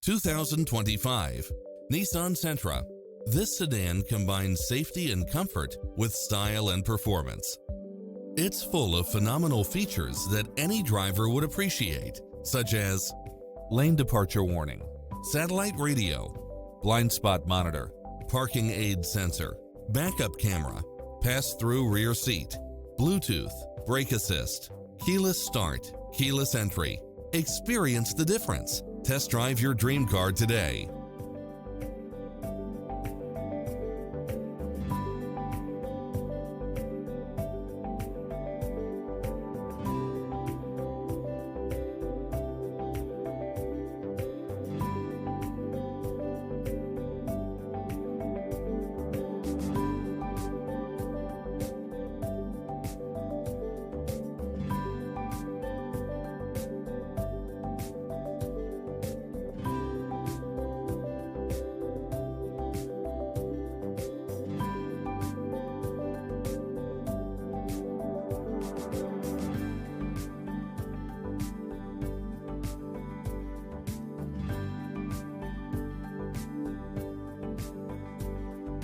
2025 Nissan Sentra. This sedan combines safety and comfort with style and performance. It's full of phenomenal features that any driver would appreciate, such as lane departure warning, satellite radio, blind spot monitor, parking aid sensor, backup camera, pass-through rear seat, Bluetooth, brake assist, keyless start, keyless entry. Experience the difference. Test drive your dream car today.